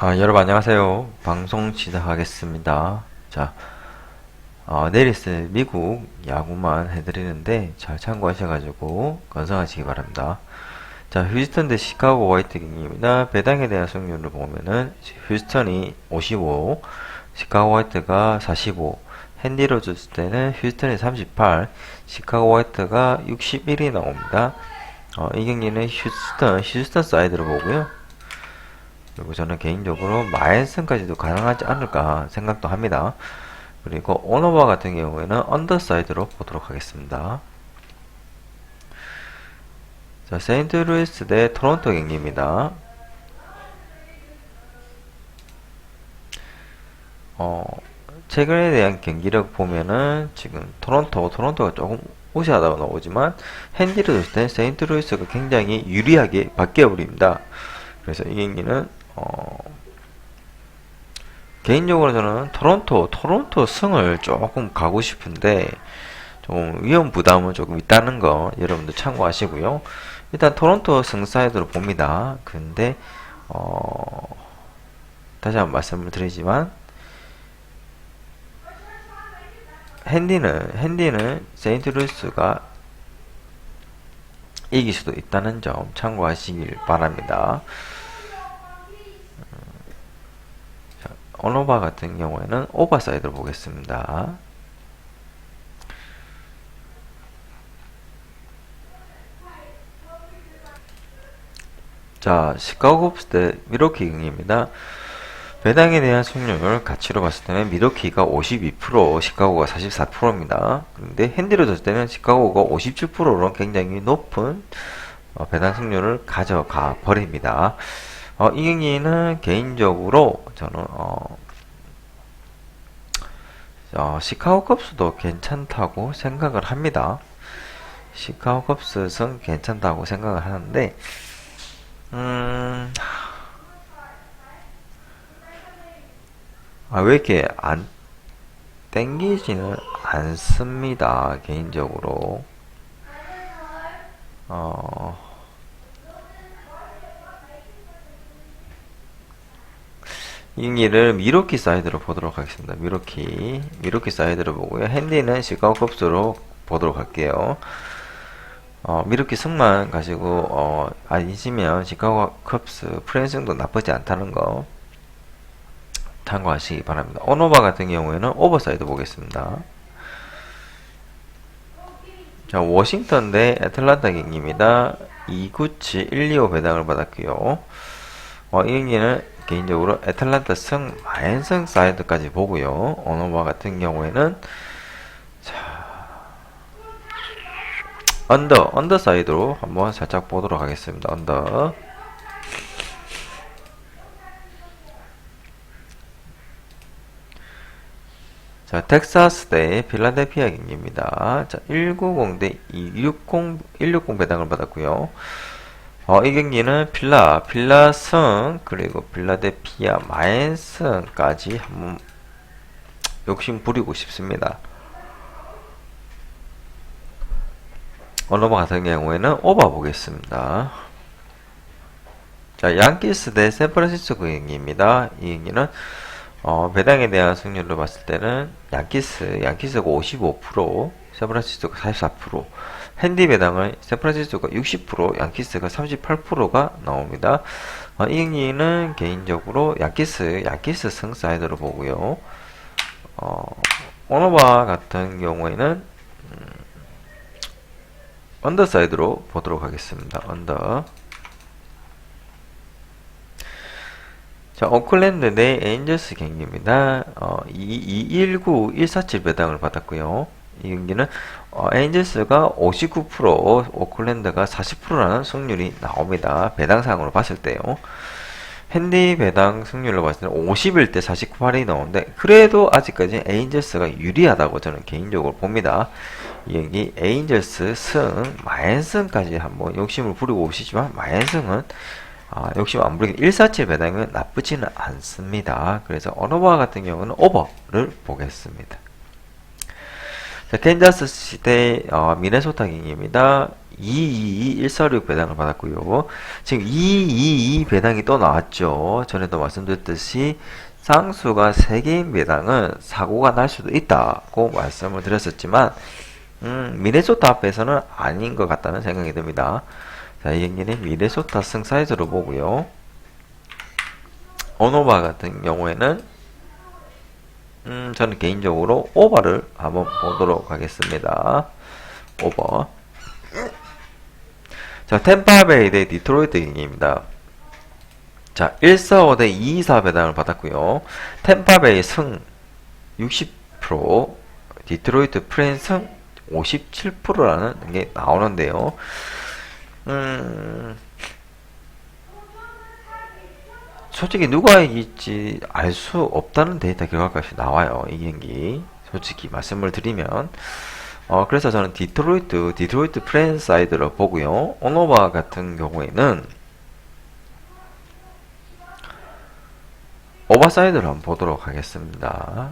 여러분 안녕하세요. 방송 시작하겠습니다. 자, 내일은 미국 야구만 해드리는데 잘 참고하셔가지고 건성하시기 바랍니다. 자, 휴스턴 대 시카고 화이트 경기입니다. 배당에 대한 승률을 보면은 휴스턴이 55, 시카고 화이트가 45, 핸디로 줬을 때는 휴스턴이 38, 시카고 화이트가 61이 나옵니다. 이 경기는 휴스턴 사이드로 보고요. 그리고 저는 개인적으로 마앤슨까지도 가능하지 않을까 생각도 합니다. 그리고 오너바 같은 경우에는 언더사이드로 보도록 하겠습니다. 자, 세인트루이스 대 토론토 경기입니다. 최근에 대한 경기력 보면은 지금 토론토가 조금 우세하다고 나오지만 핸디를 줬을 때 세인트루이스가 굉장히 유리하게 바뀌어버립니다. 그래서 이 경기는 개인적으로 저는 토론토 승을 조금 가고 싶은데 좀 위험 부담은 조금 있다는 거 여러분들 참고하시고요. 일단 토론토 승 사이드로 봅니다. 근데 다시 한번 말씀을 드리지만 핸디는 세인트루이스가 이길 수도 있다는 점 참고하시길 바랍니다. 오너바 같은 경우에는 오버사이드로 보겠습니다. 자, 시카고 컵스 대 미러키 경기입니다. 배당에 대한 승률 가치로 봤을 때는 미러키가 52%, 시카고가 44%입니다. 그런데 핸디로 줬을 때는 시카고가 57%로 굉장히 높은 배당 승률을 가져가 버립니다. 이 경기는 개인적으로 저는 시카고 컵스도 괜찮다고 생각을 합니다. 시카고 컵스는 괜찮다고 생각을 하는데 왜 이렇게 안 땡기지는 않습니다. 개인적으로 이 경기를 미러키 사이드로 보도록 하겠습니다. 미러키 사이드로 보고요. 핸디는 시카고 컵스로 보도록 할게요. 미러키 승만 가지고 아니시면 시카고 컵스 프랜승도 나쁘지 않다는 거 참고하시기 바랍니다. 오노바 같은 경우에는 오버사이드 보겠습니다. 자, 워싱턴 대 애틀란타 경기입니다. 2구치 125 배당을 받았고요. 이 경기는 개인적으로 애틀란타 승 마앤승 사이드까지 보고요. 오노바 같은 경우에는 언더 사이드로 한번 살짝 보도록 하겠습니다. 언더. 자, 텍사스 대 필라델피아 경기입니다. 자, 190 대 160 배당을 받았고요. 이 경기는 필라 승, 그리고 필라델피아 마앤승까지 한번 욕심 부리고 싶습니다. 오너바 같은 경우에는 오버 보겠습니다. 자, 양키스 대 샌프란시스코 경기입니다. 이 경기는 배당에 대한 승률로 봤을 때는 양키스가 55%, 샌프란시스코가 44%, 핸디 배당은 샌프란시스코가 60%, 양키스가 38%가 나옵니다. 이 경기는 개인적으로 양키스 승 사이드로 보고요. 오너바 같은 경우에는 언더 사이드로 보도록 하겠습니다. 언더. 자, 오클랜드 대 에인저스 경기입니다. 219, 147 배당을 받았고요. 이 경기는 에인저스가 59%, 오클랜드가 40%라는 승률이 나옵니다. 배당상으로 봤을 때요. 핸디 배당 승률로 봤을 때는 51대 49할이 나오는데 그래도 아직까지 에인저스가 유리하다고 저는 개인적으로 봅니다. 이 경기 에인저스 승, 마앤승까지 한번 욕심을 부리고 오시지만 마앤승은 욕심 안 부리긴 147 배당은 나쁘지는 않습니다. 그래서 오너바 같은 경우는 오버를 보겠습니다. 자, 캔자스 시대 미네소타 경기입니다. 222 146 배당을 받았고요. 지금 222 배당이 또 나왔죠. 전에도 말씀드렸듯이 상수가 3개인 배당은 사고가 날 수도 있다고 말씀을 드렸었지만 미네소타 앞에서는 아닌 것 같다는 생각이 듭니다. 자, 이 경기는 미네소타 승 사이즈로 보고요. 언어바 같은 경우에는 저는 개인적으로 오버를 한번 보도록 하겠습니다. 오버. 자, 템파베이 대 디트로이트 경기입니다. 자, 145 대 224 배당을 받았고요. 템파베이 승 60%, 디트로이트 프렌 승 57%라는 게 나오는데요. 솔직히 누가 이길지 알 수 없다는 데이터 결과값이 나와요. 이 경기. 솔직히 말씀을 드리면. 그래서 저는 디트로이트 프렌 사이드를 보고요. 오노바 같은 경우에는 오버 사이드를 한번 보도록 하겠습니다.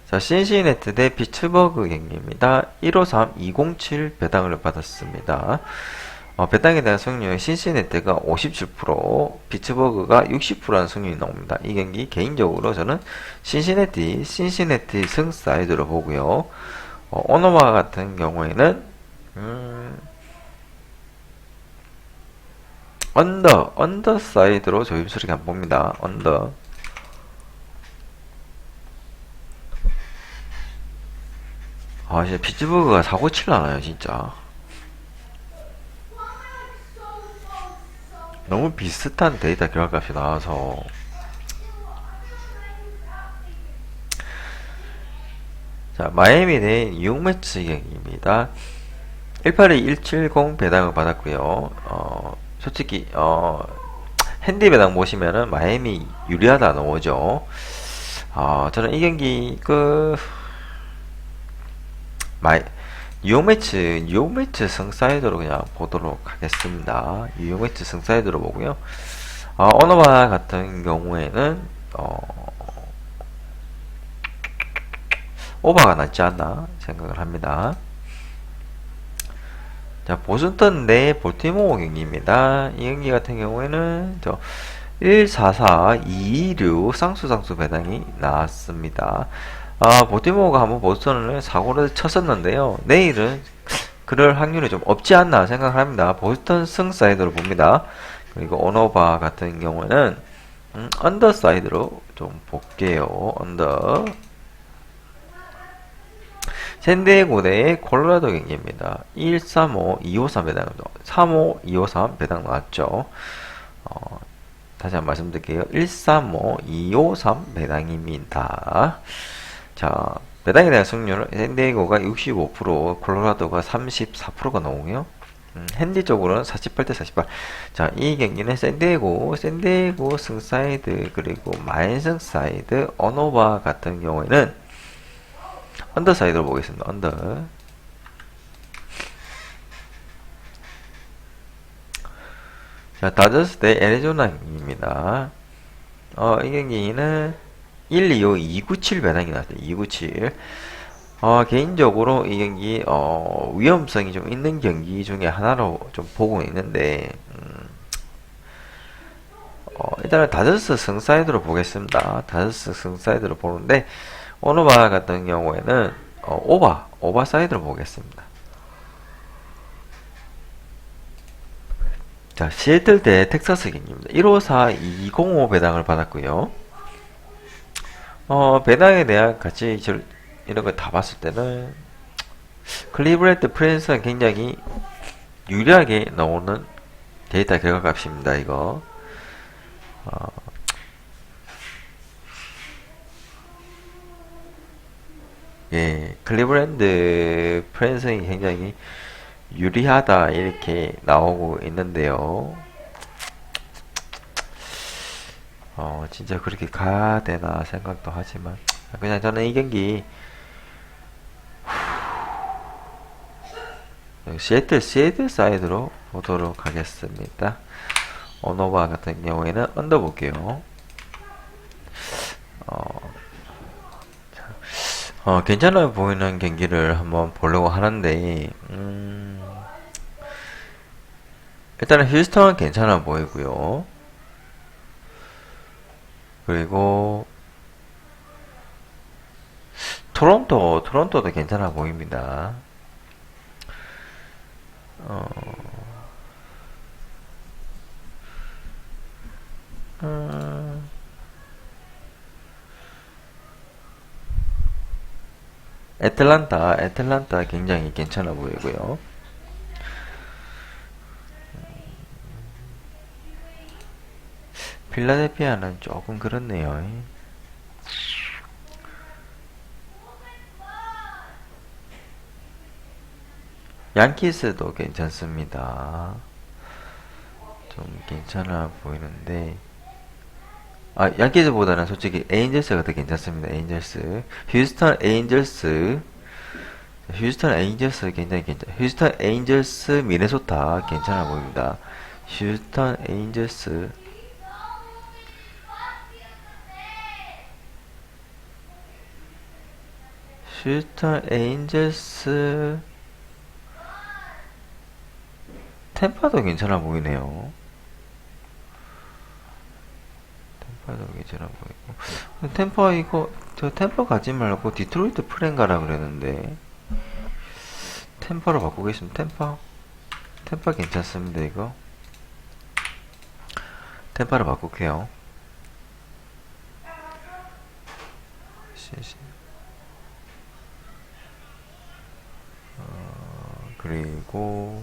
자, 신시내티 대 피츠버그 경기입니다. 153, 207 배당을 받았습니다. 배당에 대한 승률은 신시내티가 57%, 피츠버그가 60%라는 승률이 나옵니다. 이 경기 개인적으로 저는 신시내티 승 사이드로 보고요. 오노마 같은 경우에는 언더 사이드로 조심스럽게 안 봅니다. 언더. 진짜 피츠버그가 사고 칠라나요, 진짜. 너무 비슷한 데이터 결과값이 나와서. 자, 마이애미 대 뉴욕 매츠 경기입니다. 182, 170 배당을 받았고요. 솔직히 핸디 배당 보시면은 마이애미 유리하다 나오죠. 저는 이 경기 뉴욕 매치 승 사이드로 그냥 보도록 하겠습니다. 뉴욕 매치 승 사이드로 보고요. 오너바 같은 경우에는 오버가 낫지 않나 생각을 합니다. 자, 보스턴 대 볼티모어 경기입니다. 이 경기 같은 경우에는 144, 226 상수 배당이 나왔습니다. 볼티모어가 한번 보스턴을 사고를 쳤었는데요. 내일은 그럴 확률이 좀 없지 않나 생각을 합니다. 보스턴 승 사이드로 봅니다. 그리고 오너바 같은 경우는 언더 사이드로 좀 볼게요. 언더. 샌디에고 대 콜로라도 경기입니다. 135, 253 배당, 35, 253 배당 나왔죠. 다시 한번 말씀드릴게요. 135, 253 배당입니다. 자, 배당에 대한 승률은 샌디에고가 65%, 콜로라도가 34%가 나오고요. 핸디 쪽으로는 48대 48. 자, 이 경기는 샌디에고 승 사이드, 그리고 마인승 사이드, 언오바 같은 경우에는 언더 사이드로 보겠습니다. 언더. 자, 다저스 대 애리조나입니다. 이 경기는 125, 297 배당이 나왔어요. 297. 개인적으로 이 경기 위험성이 좀 있는 경기 중에 하나로 좀 보고 있는데 일단은 다저스 승 사이드로 보겠습니다. 다저스 승 사이드로 보는데 오너바 같은 경우에는 오바 사이드로 보겠습니다. 자, 시애틀 대 텍사스 경기입니다. 154, 205 배당을 받았고요. 배당에 대한 가치 이런 거 다 봤을 때는 클리브랜드 프랜스는 굉장히 유리하게 나오는 데이터 결과값입니다. 이거 예, 클리브랜드 프랜스는 굉장히 유리하다 이렇게 나오고 있는데요. 진짜 그렇게 가야 되나 생각도 하지만 그냥 저는 이 경기 시애틀 사이드로 보도록 하겠습니다. 오노바 같은 경우에는 언더 볼게요. 괜찮아 보이는 경기를 한번 보려고 하는데, 일단은 휴스턴은 괜찮아 보이고요. 그리고 토론토도 괜찮아 보입니다. 어, 음, 애틀란타 굉장히 괜찮아 보이고요. 필라델피아는 조금 그렇네요. 양키스도 괜찮습니다. 좀 괜찮아 보이는데, 양키즈보다는 솔직히 에인절스가 더 괜찮습니다. 에인절스. 휴스턴 에인절스 굉장히 휴스턴 에인절스 미네소타 괜찮아 보입니다. 휴스턴 에인절스 휴스턴 에인절스 템파도 괜찮아 보이네요. 템파도 괜찮아 보이고 템파 이거 저 템파 가지 말고 디트로이트 프렌 가라 그랬는데 템파로 바꾸겠습니다. 템파 괜찮습니다. 이거 템파로 바꿀게요. 그리고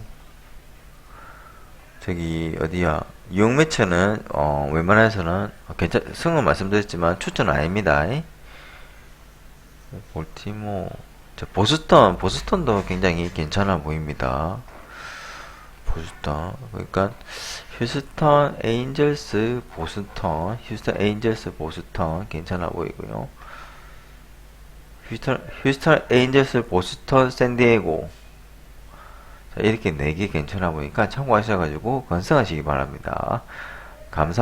저기 어디야 6매체는 웬만해서는 승은 말씀드렸지만 추천은 아닙니다. 볼티모 보스턴도 굉장히 괜찮아 보입니다. 보스턴 그러니까 휴스턴 에인젤스 보스턴 괜찮아 보이고요. 휴스턴 에인젤스 보스턴 샌디에고 자, 이렇게 4개 괜찮아 보니까 참고하셔가지고 건승하시기 바랍니다. 감사합니다.